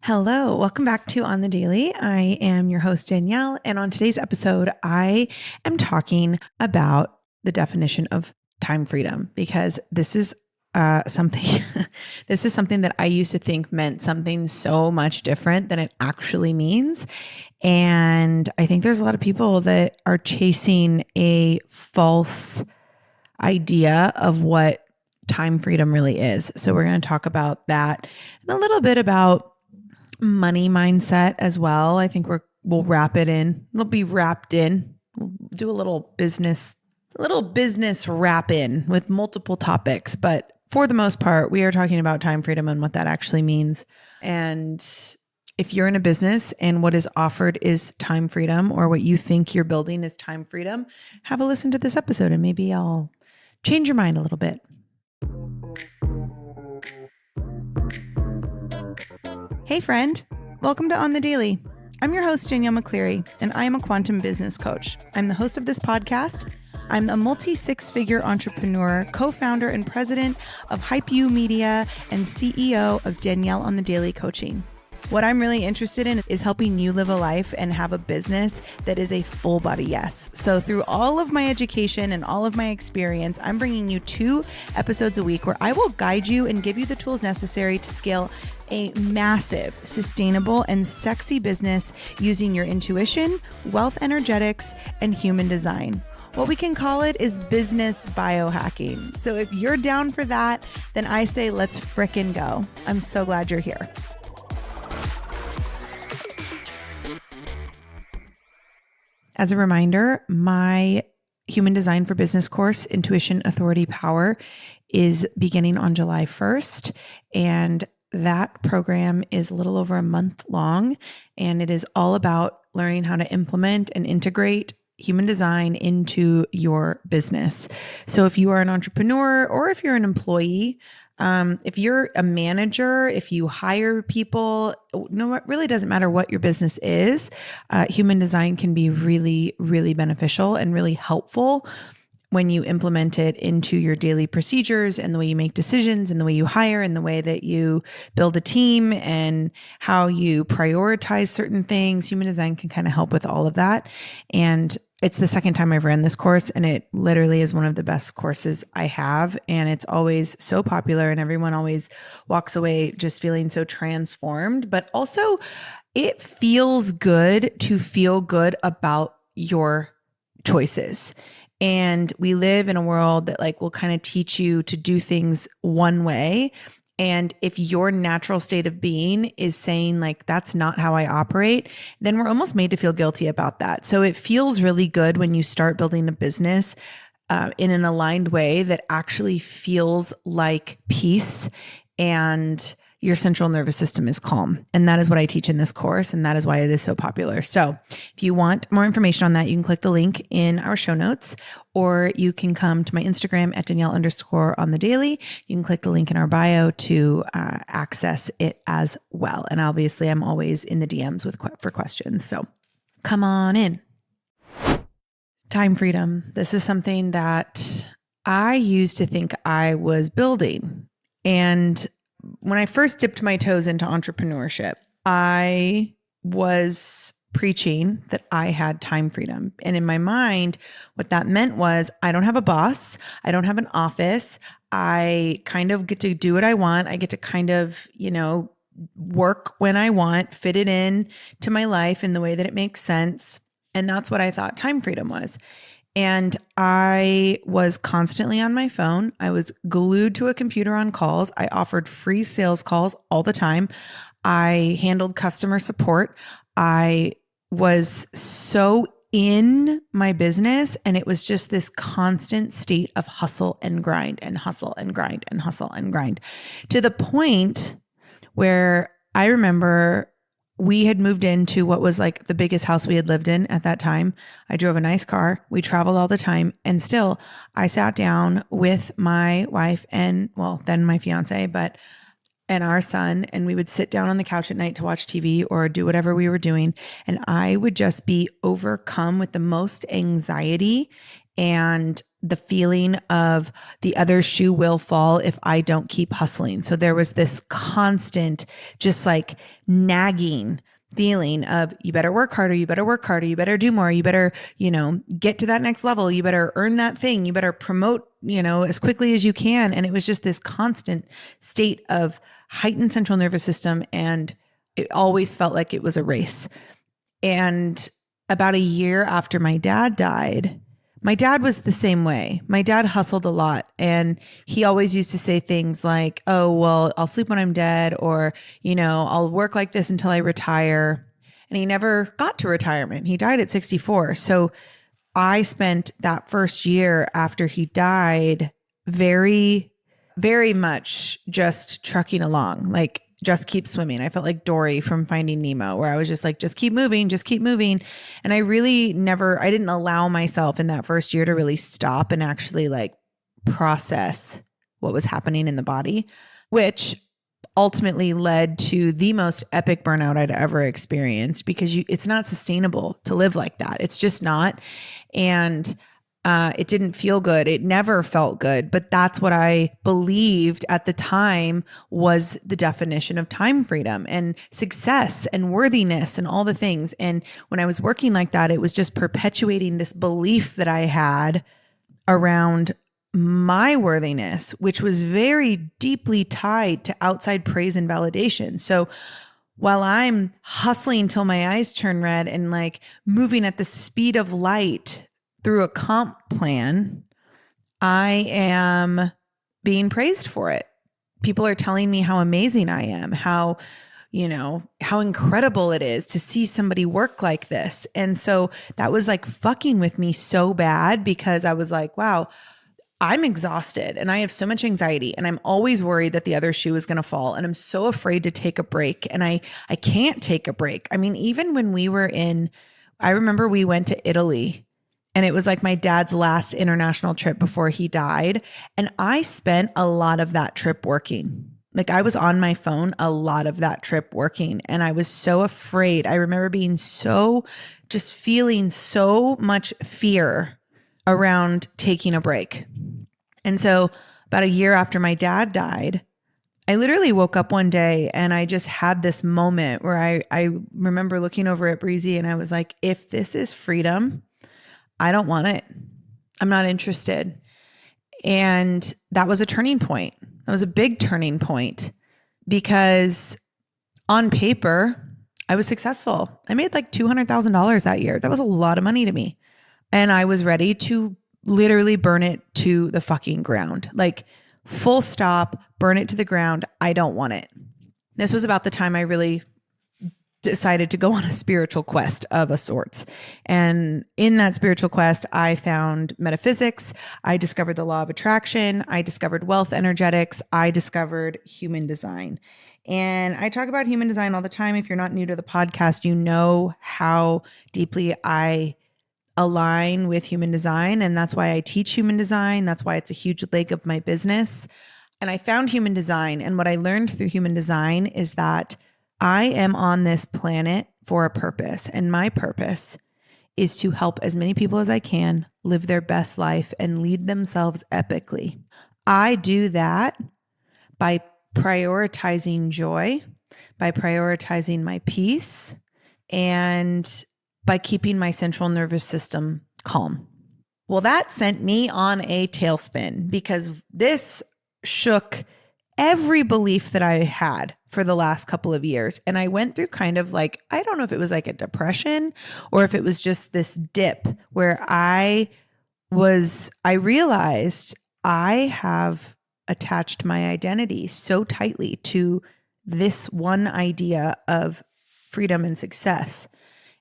Hello, welcome back to On the Daily. I am your host, Danielle, and on today's episode, I am talking about the definition of time freedom because this is something this is something that I used to think meant something so much different than it actually means. And I think there's a lot of people that are chasing a false idea of what time freedom really is. So we're going to talk about that and a little bit about money mindset as well. I think we'll wrap it in. It'll be wrapped in. We'll do a little business wrap in with multiple topics. But for the most part, we are talking about time freedom and what that actually means. And if you're in a business and what is offered is time freedom, or what you think you're building is time freedom, have a listen to this episode and maybe I'll change your mind a little bit. Hey friend, welcome to On the Daily. I'm your host, Danielle McCleary, and I am a quantum business coach. I'm the host of this podcast. I'm a multi-six-figure entrepreneur, co-founder and president of Hype You Media, and CEO of Danielle on the Daily Coaching. What I'm really interested in is helping you live a life and have a business that is a full body yes. So through all of my education and all of my experience, I'm bringing you 2 episodes a week where I will guide you and give you the tools necessary to scale a massive, sustainable, and sexy business using your intuition, wealth energetics, and human design. What we can call it is business biohacking. So if you're down for that, then I say let's frickin' go. I'm so glad you're here. As a reminder, my Human Design for Business course, Intuition, Authority, Power, is beginning on July 1st. And that program is a little over a month long. And it is all about learning how to implement and integrate human design into your business. So if you are an entrepreneur or if you're an employee, if you're a manager, if you hire people, no, it really doesn't matter what your business is. Human design can be really, really beneficial and really helpful when you implement it into your daily procedures and the way you make decisions and the way you hire and the way that you build a team and how you prioritize certain things. Human design can kind of help with all of that. And it's the second time I've ran this course, and it literally is one of the best courses I have. And it's always so popular, and everyone always walks away just feeling so transformed. But also, it feels good to feel good about your choices. And we live in a world that will kind of teach you to do things one way. And if your natural state of being is saying that's not how I operate, then we're almost made to feel guilty about that. So it feels really good when you start building a business in an aligned way that actually feels like peace and your central nervous system is calm. And that is what I teach in this course. And that is why it is so popular. So if you want more information on that, you can click the link in our show notes, or you can come to my Instagram at Danielle_on-the-daily. You can click the link in our bio to access it as well. And obviously I'm always in the DMs for questions. So come on in. Time freedom. This is something that I used to think I was building. And when I first dipped my toes into entrepreneurship, I was preaching that I had time freedom. And in my mind, what that meant was I don't have a boss. I don't have an office. I kind of get to do what I want. I get to kind of, work when I want, fit it in to my life in the way that it makes sense. And that's what I thought time freedom was. And I was constantly on my phone. I was glued to a computer on calls. I offered free sales calls all the time. I handled customer support. I was so in my business, and it was just this constant state of hustle and grind and hustle and grind and hustle and grind, to the point where I remember we had moved into what was the biggest house we had lived in at that time. I drove a nice car. We traveled all the time. And still, I sat down with my wife and, then my fiance, and our son, and we would sit down on the couch at night to watch TV or do whatever we were doing. And I would just be overcome with the most anxiety and the feeling of the other shoe will fall if I don't keep hustling. So there was this constant, just like nagging feeling of you better work harder, you better work harder, you better do more, you better, get to that next level, you better earn that thing, you better promote, as quickly as you can. And it was just this constant state of heightened central nervous system. And it always felt like it was a race. And about a year after my dad died, my dad was the same way. My dad hustled a lot, and he always used to say things like, oh, well, I'll sleep when I'm dead, or, I'll work like this until I retire. And he never got to retirement. He died at 64. So I spent that first year after he died very, very much just trucking along, like just keep swimming. I felt like Dory from Finding Nemo, where I was just like, just keep moving, just keep moving. And I didn't allow myself in that first year to really stop and actually like process what was happening in the body, which ultimately led to the most epic burnout I'd ever experienced, because it's not sustainable to live like that. It's just not. And it didn't feel good. It never felt good, but that's what I believed at the time was the definition of time freedom and success and worthiness and all the things. And when I was working like that, it was just perpetuating this belief that I had around my worthiness, which was very deeply tied to outside praise and validation. So while I'm hustling till my eyes turn red and like moving at the speed of light through a comp plan, I am being praised for it. People are telling me how amazing I am, how incredible it is to see somebody work like this. And so that was like fucking with me so bad, because I was like, wow, I'm exhausted and I have so much anxiety, and I'm always worried that the other shoe is going to fall. And I'm so afraid to take a break, and I can't take a break. I mean, even when I remember we went to Italy, and it was like my dad's last international trip before he died. And I spent a lot of that trip working. Like I was on my phone a lot of that trip working. And I was so afraid. I remember just feeling so much fear around taking a break. And so about a year after my dad died, I literally woke up one day and I just had this moment where I remember looking over at Breezy and I was like, if this is freedom, I don't want it. I'm not interested. And that was a turning point. That was a big turning point, because on paper, I was successful. I made like $200,000 that year. That was a lot of money to me. And I was ready to literally burn it to the fucking ground. Like full stop, burn it to the ground. I don't want it. This was about the time I really decided to go on a spiritual quest of a sorts. And in that spiritual quest, I found metaphysics. I discovered the law of attraction. I discovered wealth energetics. I discovered human design. And I talk about human design all the time. If you're not new to the podcast, you know how deeply I align with human design. And that's why I teach human design. That's why it's a huge leg of my business. And I found human design. And what I learned through human design is that I am on this planet for a purpose. And my purpose is to help as many people as I can live their best life and lead themselves epically. I do that by prioritizing joy, by prioritizing my peace, and by keeping my central nervous system calm. Well, that sent me on a tailspin, because this shook every belief that I had for the last couple of years. And I went through kind of like, I don't know if it was like a depression or if it was just this dip where I realized I have attached my identity so tightly to this one idea of freedom and success.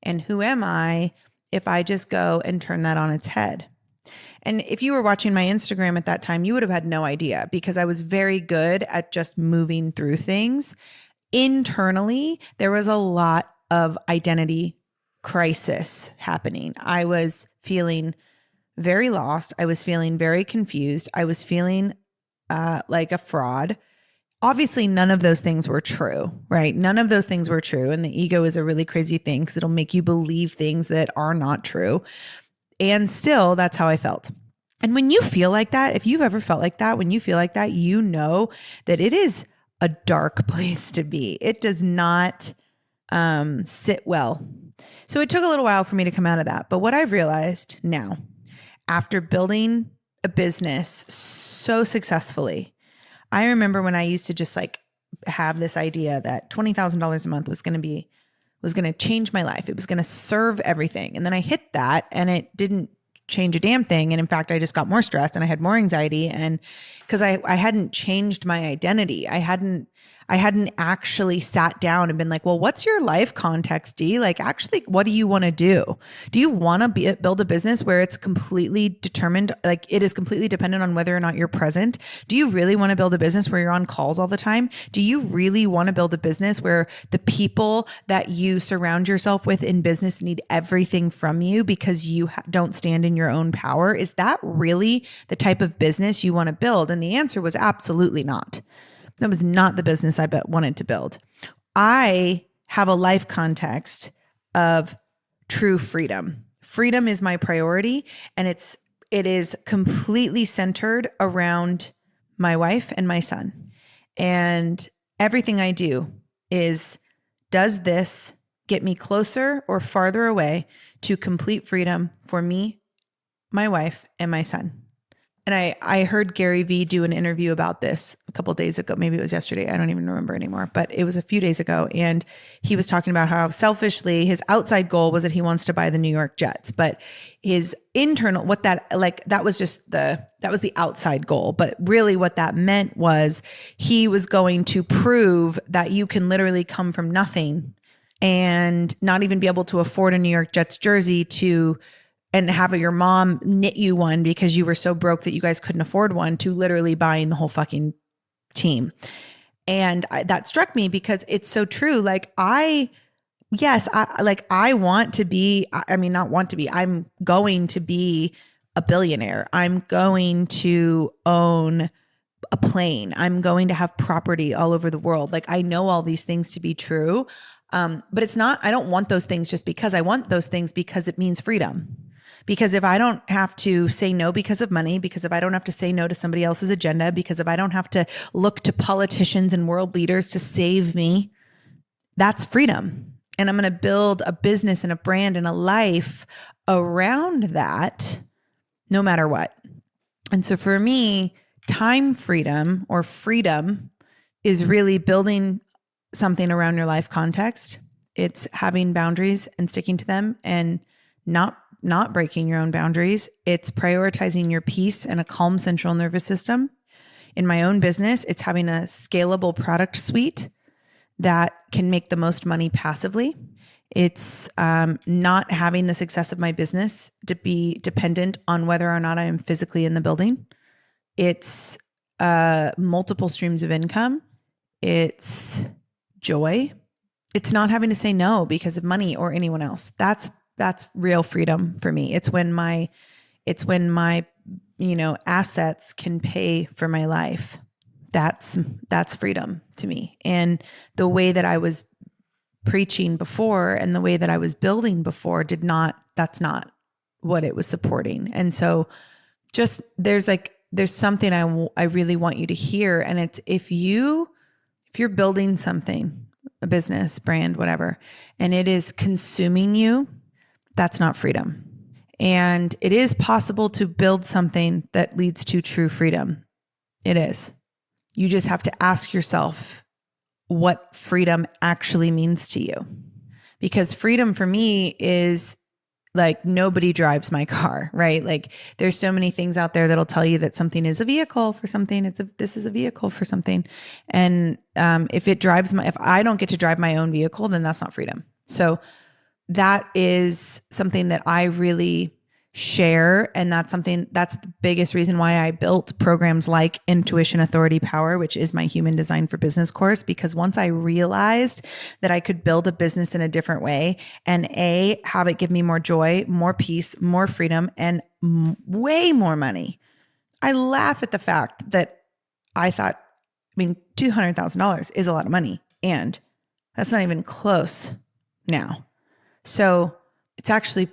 And who am I if I just go and turn that on its head? And if you were watching my Instagram at that time, you would have had no idea, because I was very good at just moving through things. Internally, there was a lot of identity crisis happening. I was feeling very lost. I was feeling very confused. I was feeling like a fraud. Obviously, none of those things were true, right? None of those things were true. And the ego is a really crazy thing because it'll make you believe things that are not true. And still, that's how I felt. And when you feel like that, if you've ever felt like that, when you feel like that, you know that it is a dark place to be. It does not sit well. So it took a little while for me to come out of that. But what I've realized now, after building a business so successfully, I remember when I used to just like have this idea that $20,000 a month was going to change my life. It was going to serve everything. And then I hit that and it didn't change a damn thing. And in fact, I just got more stressed and I had more anxiety. And because I hadn't changed my identity, I hadn't actually sat down and been like, well, what's your life context, D? Like, actually, what do you want to do? Do you want to build a business where it's completely determined, like it is completely dependent on whether or not you're present? Do you really want to build a business where you're on calls all the time? Do you really want to build a business where the people that you surround yourself with in business need everything from you because you don't stand in your own power? Is that really the type of business you want to build? And the answer was absolutely not. That was not the business I wanted to build. I have a life context of true freedom. Freedom is my priority, and it is completely centered around my wife and my son. And everything I do does this get me closer or farther away to complete freedom for me, my wife, and my son? And I heard Gary Vee do an interview about this a couple of days ago. Maybe it was yesterday. I don't even remember anymore, but it was a few days ago. And he was talking about how selfishly his outside goal was that he wants to buy the New York Jets, but his internal, that was the outside goal. But really what that meant was he was going to prove that you can literally come from nothing and not even be able to afford a New York Jets jersey and have your mom knit you one because you were so broke that you guys couldn't afford one, to literally buying the whole fucking team. And that struck me because it's so true. Like I'm going to be a billionaire. I'm going to own a plane. I'm going to have property all over the world. Like I know all these things to be true. But it's not, I don't want those things just because I want those things, because it means freedom. Because if I don't have to say no because of money, because if I don't have to say no to somebody else's agenda, because if I don't have to look to politicians and world leaders to save me, that's freedom. And I'm going to build a business and a brand and a life around that no matter what. And so for me, time freedom or freedom is really building something around your life context. It's having boundaries and sticking to them and not breaking your own boundaries. It's prioritizing your peace and a calm central nervous system. In my own business, it's having a scalable product suite that can make the most money passively. It's not having the success of my business to be dependent on whether or not I am physically in the building. It's multiple streams of income. It's joy. It's not having to say no because of money or anyone else. That's real freedom for me. It's when my assets can pay for my life. That's freedom to me. And the way that I was preaching before and the way that I was building before that's not what it was supporting. And so just there's something I really want you to hear. And it's if you're building something, a business, brand, whatever, and it is consuming you, that's not freedom. And it is possible to build something that leads to true freedom. It is. You just have to ask yourself what freedom actually means to you. Because freedom for me is like nobody drives my car, right? Like there's so many things out there that'll tell you that something is a vehicle for something. This is a vehicle for something. And if I don't get to drive my own vehicle, then that's not freedom. So that is something that I really share. And that's the biggest reason why I built programs like Intuition, Authority, Power, which is my human design for business course. Because once I realized that I could build a business in a different way and have it give me more joy, more peace, more freedom, and way more money. I laugh at the fact that I thought, $200,000 is a lot of money. And that's not even close now. So it's actually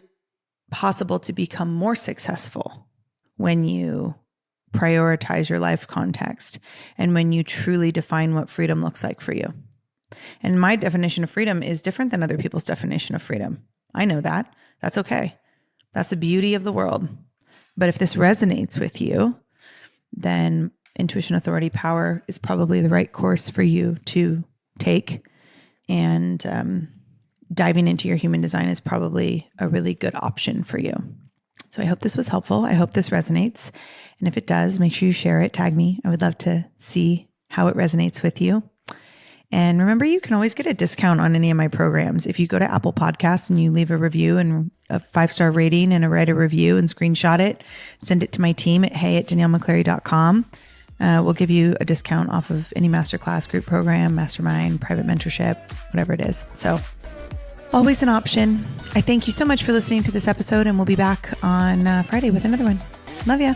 possible to become more successful when you prioritize your life context and when you truly define what freedom looks like for you. And my definition of freedom is different than other people's definition of freedom. I know that. That's okay. That's the beauty of the world. But if this resonates with you, then intuition, authority, power is probably the right course for you to take. And diving into your human design is probably a really good option for you. So I hope this was helpful. I hope this resonates. And if it does, make sure you share it, tag me. I would love to see how it resonates with you. And remember, you can always get a discount on any of my programs. If you go to Apple Podcasts and you leave a review and a 5-star rating and write a review and screenshot it, send it to my team at hey@daniellemcclary.com. We'll give you a discount off of any masterclass, group program, mastermind, private mentorship, whatever it is. So always an option. I thank you so much for listening to this episode, and we'll be back on Friday with another one. Love ya.